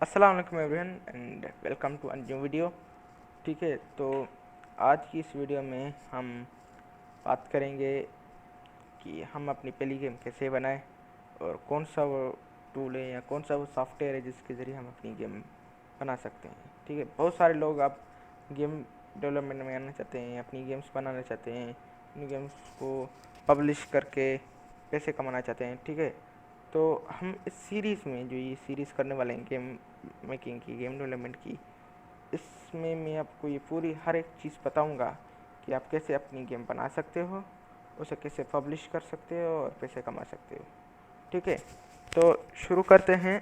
अस्सलाम वालेकुम everyone and welcome to new video. ठीक है, तो आज की इस वीडियो में हम बात करेंगे कि हम अपनी पहली गेम कैसे बनाएं और कौन सा वो टूल है या कौन सा वो सॉफ्टवेयर है जिसके ज़रिए हम अपनी गेम बना सकते हैं। ठीक है, बहुत सारे लोग अब गेम डेवलपमेंट में आना चाहते हैं, अपनी गेम्स बनाना चाहते हैं, अपनी गेम्स को पब्लिश करके पैसे कमाना चाहते हैं। ठीक है, तो हम इस सीरीज़ में जो ये सीरीज़ करने वाले हैं गेम मेकिंग की, गेम डेवलपमेंट की, इसमें मैं आपको ये पूरी हर एक चीज़ बताऊंगा कि आप कैसे अपनी गेम बना सकते हो, उसे कैसे पब्लिश कर सकते हो और पैसे कमा सकते हो। ठीक है, तो शुरू करते हैं।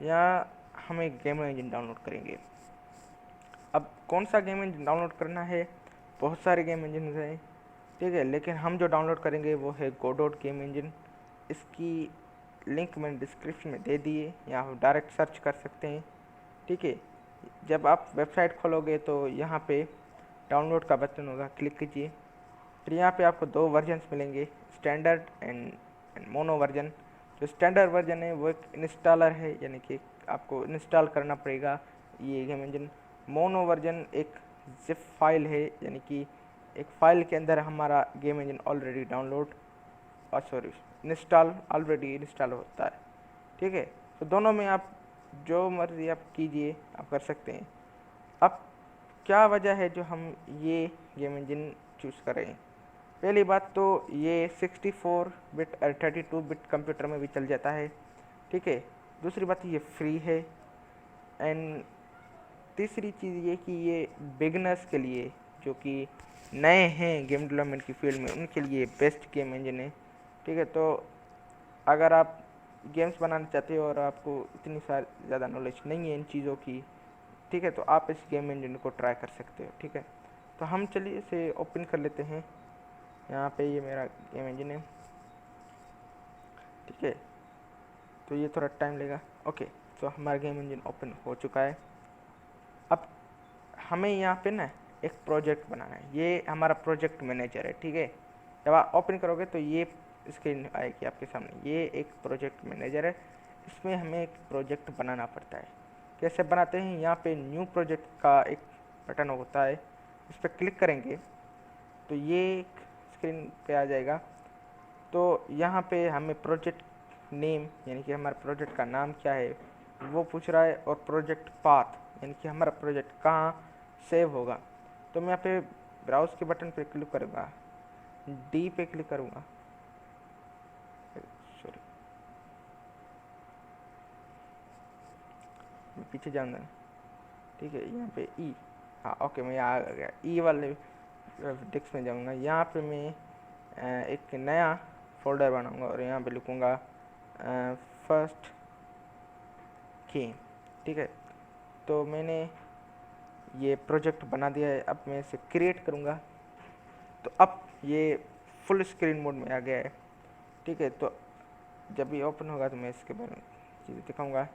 या हम एक गेम इंजन डाउनलोड करेंगे। अब कौन सा गेम इंजन डाउनलोड करना है? बहुत सारे गेम इंजन हैं। ठीक है, लेकिन हम जो डाउनलोड करेंगे वो है गोडोट गेम इंजन। इसकी लिंक मैंने डिस्क्रिप्शन में दे दिए, या आप डायरेक्ट सर्च कर सकते हैं। ठीक है, जब आप वेबसाइट खोलोगे तो यहाँ पे डाउनलोड का बटन होगा, क्लिक कीजिए। फिर यहाँ पे आपको दो वर्जन्स मिलेंगे, स्टैंडर्ड एंड मोनो वर्जन। जो स्टैंडर्ड वर्जन है वो एक इंस्टॉलर है, यानी कि आपको इंस्टॉल करना पड़ेगा ये गेम इंजन। मोनो वर्जन एक जिप फाइल है, यानी कि एक फ़ाइल के अंदर हमारा गेम इंजन ऑलरेडी डाउनलोड और सॉरी इंस्टॉल ऑलरेडी इंस्टॉल होता है। ठीक है, तो दोनों में आप जो मर्ज़ी आप कीजिए, आप कर सकते हैं। अब क्या वजह है जो हम ये गेम इंजन चूज़ करें? पहली बात तो ये 64 बिट और 32 बिट कंप्यूटर में भी चल जाता है। ठीक है, दूसरी बात ये फ्री है। एंड तीसरी चीज़ ये कि ये बिगनर्स के लिए, जो कि नए हैं गेम डेवलपमेंट की फील्ड में, उनके लिए बेस्ट गेम इंजन है। ठीक है, तो अगर आप गेम्स बनाना चाहते हो और आपको इतनी सारी ज़्यादा नॉलेज नहीं है इन चीज़ों की, ठीक है, तो आप इस गेम इंजन को ट्राई कर सकते हो। ठीक है, तो हम चलिए इसे ओपन कर लेते हैं। यहाँ पे ये मेरा गेम इंजन है। ठीक है, तो ये थोड़ा टाइम लेगा। ओके, तो हमारा गेम इंजन ओपन हो चुका है। अब हमें यहाँ पे ना एक प्रोजेक्ट बनाना है। ये हमारा प्रोजेक्ट मैनेजर है। ठीक है, जब आप ओपन करोगे तो ये स्क्रीन आएगी आपके सामने। ये एक प्रोजेक्ट मैनेजर है, इसमें हमें एक प्रोजेक्ट बनाना पड़ता है। कैसे बनाते हैं? यहाँ पे न्यू प्रोजेक्ट का एक बटन होता है, इस पर क्लिक करेंगे तो ये एक स्क्रीन पे आ जाएगा। तो यहाँ पे हमें प्रोजेक्ट नेम, यानी कि हमारे प्रोजेक्ट का नाम क्या है वो पूछ रहा है, और प्रोजेक्ट पाथ, यानी कि हमारा प्रोजेक्ट कहाँ सेव होगा। तो मैं यहाँ पे ब्राउज के बटन पे क्लिक करूँगा, डी पे क्लिक करूँगा, सॉरी मैं पीछे जाऊँगा। ठीक है, यहाँ पे ई, हाँ ओके, मैं यहाँ आ गया। ई वाले डिस्क में जाऊँगा। यहाँ पे मैं एक नया फोल्डर बनाऊँगा और यहाँ पे लिखूँगा फर्स्ट गेम। ठीक है, तो मैंने ये प्रोजेक्ट बना दिया है। अब मैं इसे क्रिएट करूँगा तो अब ये फुल स्क्रीन मोड में आ गया है। ठीक है, तो जब ये ओपन होगा तो मैं इसके बारे में चीज़ें दिखाऊँगा।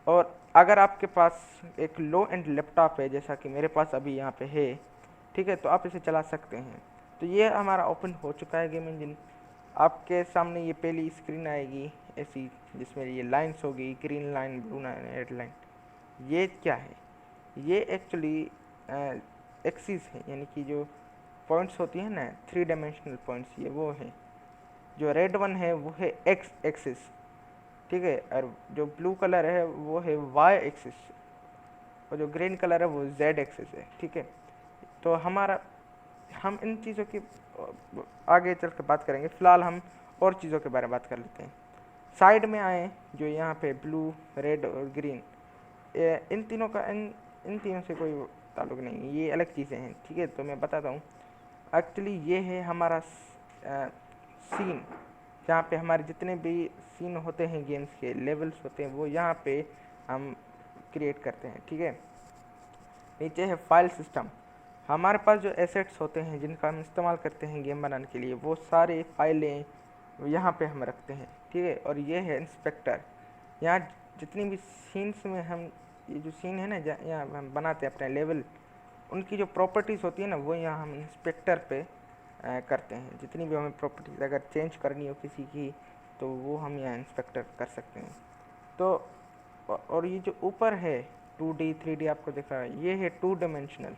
और अगर आपके पास एक लो एंड लैपटॉप है, जैसा कि मेरे पास अभी यहाँ पे है, ठीक है, तो आप इसे चला सकते हैं। तो ये हमारा ओपन हो चुका है गेम इंजन। आपके सामने ये पहली स्क्रीन आएगी ऐसी, जिसमें ये लाइन्स होगी, green line, blue line, red line. ये क्या है? ये एक्चुअली एक्सिस है, यानी कि जो पॉइंट्स होती हैं ना, 3 डायमेंशनल पॉइंट्स, ये वो है। जो रेड वन है वो है एक्स एक्सिस। ठीक है, और जो ब्लू कलर है वो है वाई एक्सिस, और जो ग्रीन कलर है वो जेड एक्सिस है। ठीक है, तो हम इन चीज़ों की आगे चल कर बात करेंगे। फ़िलहाल हम और चीज़ों के बारे में बात कर लेते हैं। साइड में आए, जो यहाँ पे ब्लू, रेड और ग्रीन, इन तीनों का इन तीनों से कोई ताल्लुक़ नहीं है, ये अलग चीज़ें हैं। ठीक है, तो मैं बताता हूँ। एक्चुअली ये है हमारा सीन, जहाँ पे हमारे जितने भी सीन होते हैं, गेम्स के लेवल्स होते हैं, वो यहाँ पे हम क्रिएट करते हैं। ठीक है, नीचे है फाइल सिस्टम। हमारे पास जो एसेट्स होते हैं जिनका हम इस्तेमाल करते हैं गेम बनाने के लिए, वो सारे फाइलें यहाँ पे हम रखते हैं। ठीक है, और ये है इंस्पेक्टर। यहाँ जितनी भी सीन्स में हम, ये जो सीन है ना, यहाँ हम बनाते हैं अपने लेवल, उनकी जो प्रॉपर्टीज़ होती है ना, वो यहाँ हम इंस्पेक्टर पे करते हैं। जितनी भी हमें प्रॉपर्टीज़ अगर चेंज करनी हो किसी की, तो वो हम यहाँ इंस्पेक्टर कर सकते हैं। तो और ये जो ऊपर है 2D 3D आपको दिख रहा है, ये है 2 डायमेंशनल।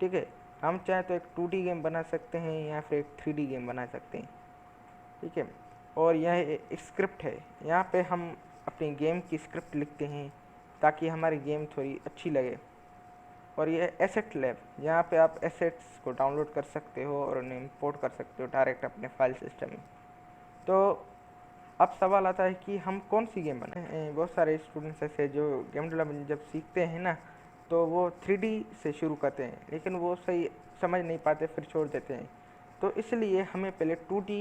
ठीक है, हम चाहे तो एक 2D गेम बना सकते हैं या फिर एक 3D गेम बना सकते हैं। ठीक है, और यह एक स्क्रिप्ट है, यहाँ पे हम अपनी गेम की स्क्रिप्ट लिखते हैं ताकि हमारी गेम थोड़ी अच्छी लगे। और ये एसेट लैब, यहाँ पे आप एसेट्स को डाउनलोड कर सकते हो और उन्हें इंपोर्ट कर सकते हो डायरेक्ट अपने फाइल सिस्टम में। तो अब सवाल आता है कि हम कौन सी गेम बनाएं। बहुत सारे स्टूडेंट्स ऐसे जो गेम डेवलपमेंट जब सीखते हैं ना, तो वो 3D से शुरू करते हैं, लेकिन वो सही समझ नहीं पाते, फिर छोड़ देते हैं। तो इसलिए हमें पहले 2D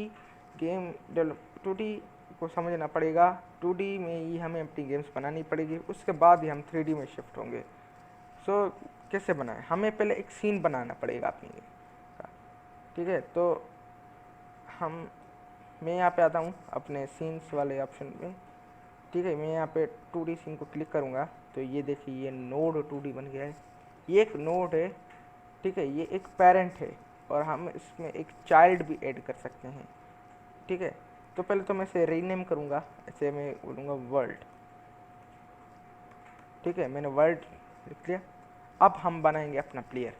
गेम डेवलप 2D को समझना पड़ेगा। 2D में ही हमें अपनी गेम्स बनानी पड़ेगी, उसके बाद ही हम 3D में शिफ्ट होंगे। सो कैसे बनाएं, हमें पहले एक सीन बनाना पड़ेगा अपनी गेम का। ठीक है, तो मैं यहाँ पे आता हूँ अपने सीन्स वाले ऑप्शन में। ठीक है, मैं यहाँ पे 2D सीन को क्लिक करूँगा तो ये देखिए ये नोड 2D बन गया है। ये एक नोड है। ठीक है, ये एक पेरेंट है और हम इसमें एक चाइल्ड भी ऐड कर सकते हैं। ठीक है, तो पहले तो मैं इसे रीनेम करूँगा, ऐसे मैं बोलूँगा वर्ल्ड। ठीक है, मैंने वर्ल्ड लिख लिया। अब हम बनाएंगे अपना प्लेयर।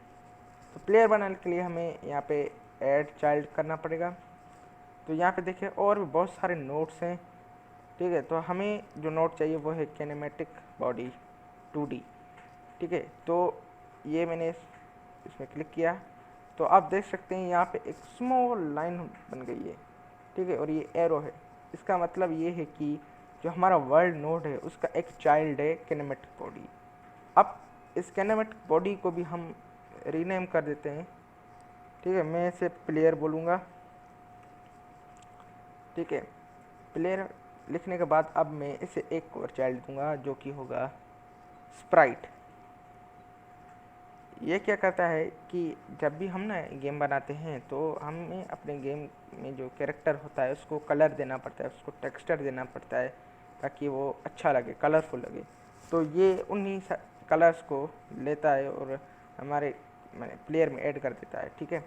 तो प्लेयर बनाने के लिए हमें यहाँ पे ऐड चाइल्ड करना पड़ेगा। तो यहाँ पे देखिए और भी बहुत सारे नोड्स हैं। ठीक है, तो हमें जो नोड चाहिए वो है किनेमैटिक बॉडी 2D। ठीक है, तो ये मैंने इसमें क्लिक किया तो आप देख सकते हैं यहाँ पे एक स्मॉल लाइन बन गई है। ठीक है, और ये एरो है, इसका मतलब ये है कि जो हमारा वर्ल्ड नोड है उसका एक चाइल्ड है किनेमैटिक बॉडी। अब इस किनेमैटिक बॉडी को भी हम रीनेम कर देते हैं। ठीक है, मैं इसे प्लेयर बोलूँगा। ठीक है, प्लेयर लिखने के बाद अब मैं इसे एक और चाइल्ड दूंगा जो कि होगा स्प्राइट। ये क्या करता है कि जब भी हम ना गेम बनाते हैं तो हमें अपने गेम में जो कैरेक्टर होता है उसको कलर देना पड़ता है, उसको टेक्सचर देना पड़ता है ताकि वो अच्छा लगे, कलरफुल लगे। तो ये उन्हीं कलर्स को लेता है और हमारे प्लेयर में ऐड कर देता है। ठीक है,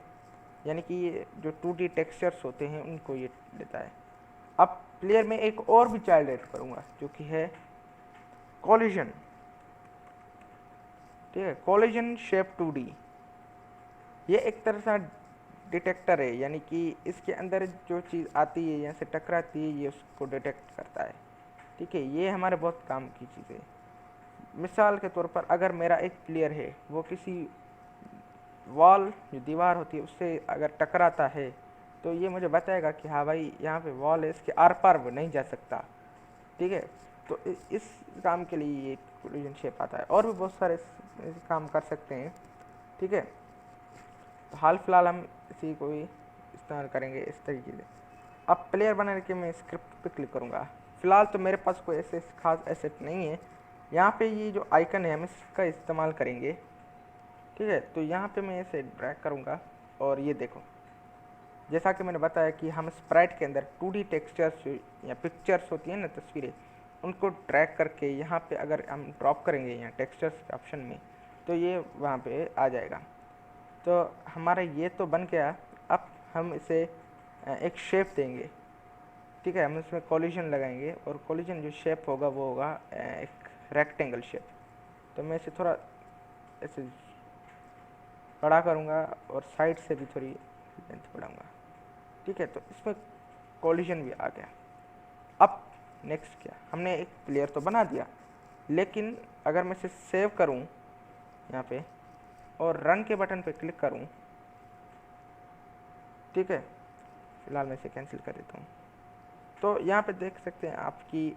यानी कि ये जो 2D टेक्सचर्स होते हैं उनको ये लेता है। अब प्लेयर में एक और भी चाइल्ड ऐड करूँगा जो कि है कॉलिजन। ठीक है, कॉलिजन शेप 2D। ये एक तरह से डिटेक्टर है, यानी कि इसके अंदर जो चीज़ आती है यहाँ से टकराती है ये उसको डिटेक्ट करता है। ठीक है, ये हमारे बहुत काम की चीज़ है। मिसाल के तौर पर अगर मेरा एक प्लेयर है वो किसी वॉल जो दीवार होती है उससे अगर टकराता है तो ये मुझे बताएगा कि हाँ भाई यहाँ पे वॉल है, इसके आर पार वो नहीं जा सकता। ठीक है, तो इस काम के लिए ये कोलिजन शेप आता है। और भी बहुत सारे काम कर सकते हैं। ठीक है, तो हाल फिलहाल हम इसी को ही इस्तेमाल करेंगे इस तरीके से। अब प्लेयर बनाने के मैं स्क्रिप्ट पे क्लिक करूँगा। फ़िलहाल तो मेरे पास कोई ऐसे खास एसेट नहीं है। यहाँ पे ये जो आइकन है हम इसका इस्तेमाल करेंगे। ठीक है, तो यहाँ पे मैं इसे ड्रैग करूँगा और ये देखो जैसा कि मैंने बताया कि हम स्प्राइट के अंदर 2D टेक्सचर्स या पिक्चर्स होती हैं ना, तस्वीरें, उनको ड्रैग करके यहाँ पे अगर हम ड्रॉप करेंगे यहाँ टेक्सचर्स के ऑप्शन में तो ये वहाँ पे आ जाएगा। तो हमारा ये तो बन गया। अब हम इसे एक शेप देंगे। ठीक है, हम इसमें कॉलिजन लगाएंगे और कॉलिजन जो शेप होगा वो होगा एक रेक्टेंगल शेप। तो मैं इसे थोड़ा ऐसे बड़ा करूँगा और साइड से भी थोड़ी लेंथ बढ़ाऊँगा। ठीक है, तो इसमें कॉलिजन भी आ गया। अब नेक्स्ट क्या, हमने एक प्लेयर तो बना दिया, लेकिन अगर मैं इसे सेव करूं यहाँ पे और रन के बटन पे क्लिक करूं, ठीक है, फिलहाल मैं इसे कैंसिल कर देता हूँ। तो यहाँ पे देख सकते हैं आपकी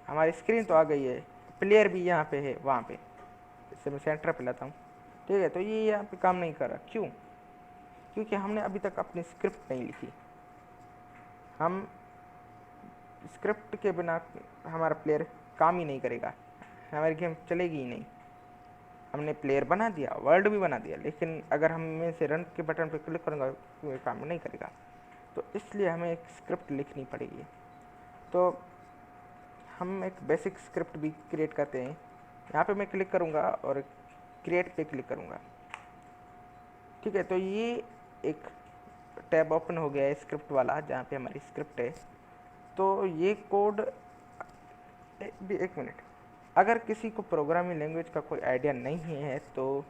हमारी स्क्रीन तो आ गई है, प्लेयर भी यहाँ पे है वहाँ पे। इसे मैं सेंटर पे लाता हूँ। ठीक है, तो ये यहाँ पे काम नहीं कर रहा, क्यों? क्योंकि हमने अभी तक अपनी स्क्रिप्ट नहीं लिखी। हम स्क्रिप्ट के बिना हमारा प्लेयर काम ही नहीं करेगा, हमारी गेम चलेगी ही नहीं। हमने प्लेयर बना दिया, वर्ल्ड भी बना दिया, लेकिन अगर हम में से रन के बटन पर क्लिक करूँगा तो ये काम नहीं करेगा। तो इसलिए हमें एक स्क्रिप्ट लिखनी पड़ेगी। तो हम एक बेसिक स्क्रिप्ट भी क्रिएट करते हैं। यहाँ पे मैं क्लिक करूँगा और क्रिएट पे क्लिक करूँगा। ठीक है, तो ये एक टैब ओपन हो गया है स्क्रिप्ट वाला, जहाँ पे हमारी स्क्रिप्ट है। तो ये कोड एक मिनट, अगर किसी को प्रोग्रामिंग लैंग्वेज का कोई आइडिया नहीं है तो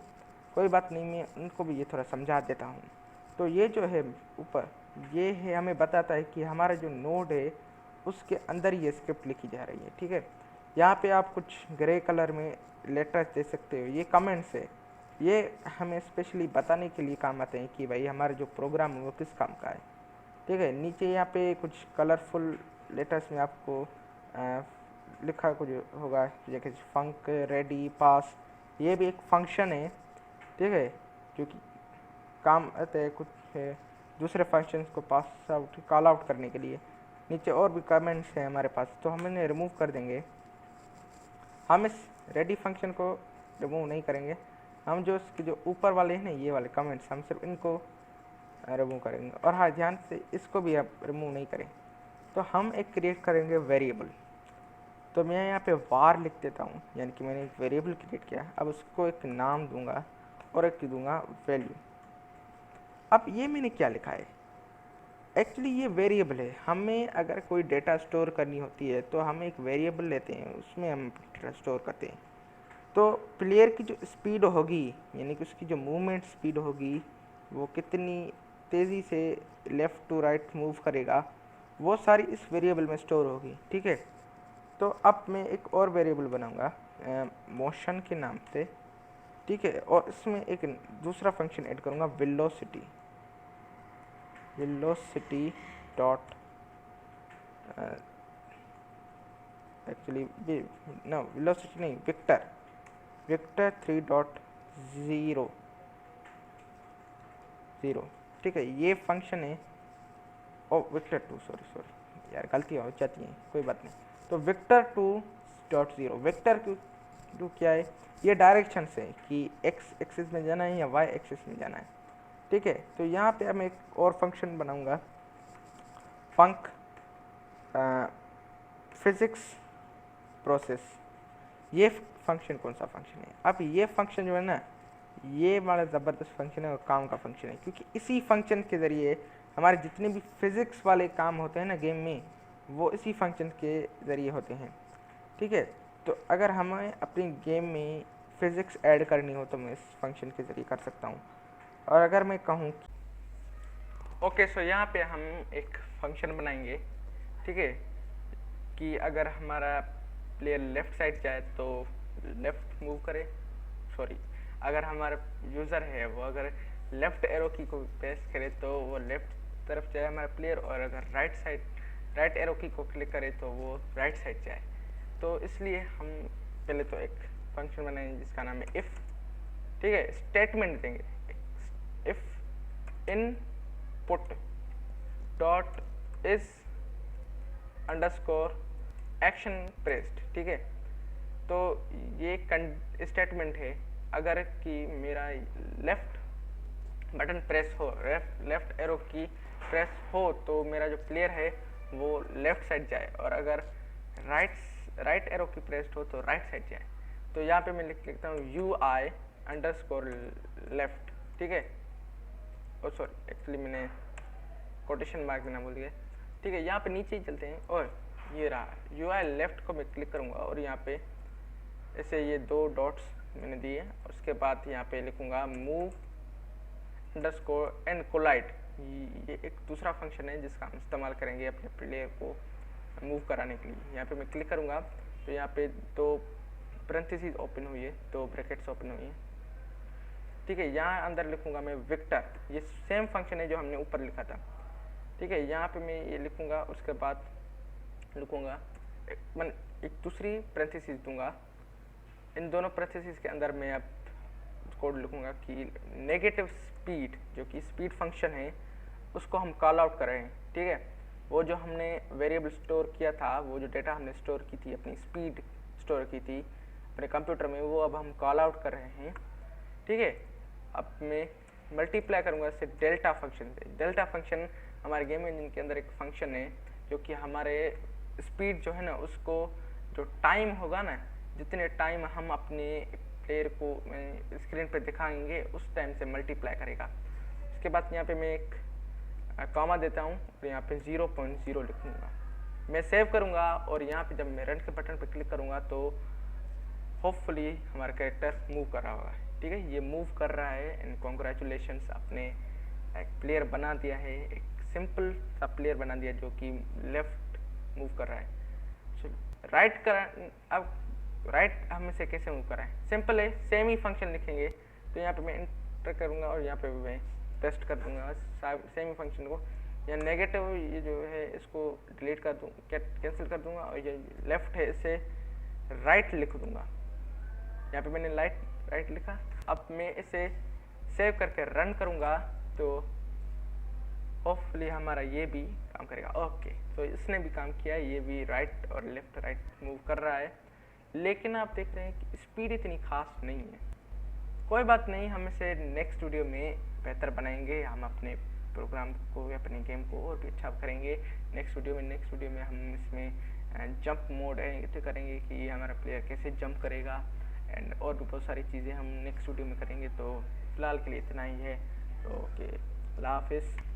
कोई बात नहीं, मैं उनको भी ये थोड़ा समझा देता हूँ। तो ये जो है ऊपर, ये है हमें बताता है कि हमारा जो नोड है उसके अंदर ये स्क्रिप्ट लिखी जा रही है। ठीक है, यहाँ पे आप कुछ ग्रे कलर में लेटर्स दे सकते हो, ये कमेंट्स है। ये हमें स्पेशली बताने के लिए काम आते हैं कि भाई हमारा जो प्रोग्राम है वो किस काम का है। ठीक है, नीचे यहाँ पे कुछ कलरफुल लेटर्स में आपको लिखा कुछ होगा, जैसे फंक, रेडी, पास, ये भी एक फंक्शन है। ठीक है, जो कि काम आते हैं कुछ दूसरे फंक्शंस को पास आउट, कॉल आउट करने के लिए। नीचे और भी कमेंट्स हैं हमारे पास, तो हम इन्हें रिमूव कर देंगे। हम इस रेडी फंक्शन को रिमूव नहीं करेंगे, हम जो इसके जो ऊपर वाले हैं ना, ये वाले कमेंट्स, हम सिर्फ इनको रिमूव करेंगे। और हाँ, ध्यान से इसको भी आप रिमूव नहीं करें। तो हम एक क्रिएट करेंगे वेरिएबल। तो मैं यहाँ पे वार लिख देता हूँ, यानी कि मैंने एक वेरिएबल क्रिएट किया। अब उसको एक नाम दूंगा और एक दूंगा वैल्यू। अब ये मैंने क्या लिखा है, एक्चुअली ये वेरिएबल है। हमें अगर कोई डेटा स्टोर करनी होती है तो हम एक वेरिएबल लेते हैं, उसमें हम डेटा स्टोर करते हैं। तो प्लेयर की जो स्पीड होगी, यानी कि उसकी जो मूवमेंट स्पीड होगी, वो कितनी तेज़ी से लेफ़्ट टू राइट मूव करेगा, वो सारी इस वेरिएबल में स्टोर होगी। ठीक है, तो अब मैं एक और वेरिएबल बनाऊंगा मोशन के नाम से। ठीक है, और इसमें एक दूसरा फंक्शन ऐड करूंगा, velocity. Velocity dot actually no, velocity नहीं, विक्टर, विक्टर 3.0 0। ठीक है, ये फंक्शन है। ओ विक्टर 2, सॉरी यार, गलती हो जाती है, कोई बात नहीं। तो विक्टर 2.0, विक्टर टू क्या है, ये डायरेक्शन है कि एक्स एक्सिस में जाना है या वाई एक्सिस में जाना है। ठीक है, तो यहाँ पे मैं एक और फंक्शन बनाऊंगा, फंक फिजिक्स प्रोसेस। ये फंक्शन कौन सा फंक्शन है? अब ये फंक्शन जो है ना, ये बड़ा ज़बरदस्त फंक्शन है और काम का फंक्शन है, क्योंकि इसी फंक्शन के ज़रिए हमारे जितने भी फिज़िक्स वाले काम होते हैं ना गेम में, वो इसी फंक्शन के ज़रिए होते हैं। ठीक है, तो अगर हमें अपनी गेम में फ़िज़िक्स ऐड करनी हो तो मैं इस फंक्शन के ज़रिए कर सकता हूँ। और अगर मैं कहूँ ओके, सो यहाँ पे हम एक फंक्शन बनाएंगे। ठीक है, कि अगर हमारा प्लेयर लेफ़्ट साइड जाए तो लेफ़्ट मूव करे, सॉरी, अगर हमारा यूज़र है वो अगर लेफ़्ट एरो की को प्रेस करे तो वो लेफ़्ट तरफ जाए हमारा प्लेयर, और अगर राइट एरो की को क्लिक करे तो वो राइट साइड जाए। तो इसलिए हम पहले तो एक फंक्शन बनाएंगे जिसका नाम है इफ़। ठीक है, स्टेटमेंट देंगे, if input dot is underscore action pressed. ठीक है, तो ये स्टेटमेंट है, अगर कि मेरा लेफ़्ट बटन प्रेस हो, लेफ़्ट एरो की प्रेस हो तो मेरा जो प्लेयर है वो लेफ़्ट साइड जाए, और अगर राइट एरो की प्रेस्ड हो तो राइट साइड जाए। तो यहाँ पे मैं लिखता हूँ UI अंडरस्कोर लेफ़्ट। ठीक है, ओ सॉरी, एक्चुअली मैंने कोटेशन मार्क देना भूल गया। ठीक है, यहाँ पे नीचे ही चलते हैं, और ये रहा UI लेफ़्ट को मैं क्लिक करूँगा, और यहाँ पे ऐसे ये 2 डॉट्स मैंने दिए, और उसके बाद यहाँ पे लिखूँगा मूव अंडरस्कोर एंड कोलाइड। ये एक दूसरा फंक्शन है जिसका हम इस्तेमाल करेंगे अपने प्लेयर को मूव कराने के लिए। यहाँ पे मैं क्लिक करूँगा तो यहाँ पे 2 पैरेंथेसिस ओपन हुई है, 2 ब्रैकेट्स ओपन हुई है। ठीक है, यहाँ अंदर लिखूँगा मैं विक्टर, ये सेम फंक्शन है जो हमने ऊपर लिखा था। ठीक है, यहाँ पे मैं ये लिखूँगा, उसके बाद लिखूँगा एक दूसरी पैरेंथेसिस दूँगा। इन दोनों पैरेंथेसिस के अंदर मैं अब कोड लिखूँगा कि नेगेटिव स्पीड, जो कि स्पीड फंक्शन है, उसको हम कॉल आउट कर रहे हैं। ठीक है, वो जो हमने वेरिएबल स्टोर किया था, वो जो डेटा हमने स्टोर की थी, अपनी स्पीड स्टोर की थी अपने कंप्यूटर में, वो अब हम कॉल आउट कर रहे हैं। ठीक है, अब मैं मल्टीप्लाई करूँगा इससे डेल्टा फंक्शन से। डेल्टा फंक्शन हमारे गेम इंजन के अंदर एक फंक्शन है जो कि हमारे स्पीड जो है ना, उसको जो टाइम होगा ना, जितने टाइम हम अपने प्लेयर को स्क्रीन पर दिखाएंगे उस टाइम से मल्टीप्लाई करेगा। उसके बाद यहाँ पे मैं एक कॉमा देता हूँ और यहाँ पे 0.0 लिखूँगा। मैं सेव करूँगा और यहाँ पे जब मैं रन के बटन पर क्लिक करूँगा तो होपफुली हमारा कैरेक्टर मूव कर रहा होगा। ठीक है, ये मूव कर रहा है एंड कॉन्ग्रेचुलेशंस, आपने एक प्लेयर बना दिया है, एक सिंपल सा प्लेयर बना दिया जो कि लेफ्ट मूव कर रहा है। राइट कर, अब राइट हम इसे कैसे मूव कर रहे हैं, सिंपल है, सेम ही फंक्शन लिखेंगे। तो यहाँ पे मैं इंटर करूँगा और यहाँ पे मैं पेस्ट कर दूंगा सेम ही फंक्शन को। या नेगेटिव ये जो है इसको डिलीट कर दूँ, कैंसिल कर दूंगा, और ये लेफ्ट है इसे राइट लिख दूंगा। यहाँ पे मैंने राइट लिखा। अब मैं इसे सेव करके रन करूँगा तो होपफुली हमारा ये भी काम करेगा। ओके, तो इसने भी काम किया, ये भी राइट और लेफ्ट राइट मूव कर रहा है, लेकिन आप देख रहे हैं कि स्पीड इतनी खास नहीं है। कोई बात नहीं, हम इसे नेक्स्ट वीडियो में बेहतर बनाएंगे, हम अपने प्रोग्राम को या अपने गेम को और भी अच्छा करेंगे नेक्स्ट वीडियो में हम इसमें जंप मोड करेंगे कि हमारा प्लेयर कैसे जंप करेगा, एंड और भी बहुत सारी चीज़ें हम नेक्स्ट वीडियो में करेंगे। तो फिलहाल के लिए इतना ही है। तो ओके, अल्लाह हाफिज़।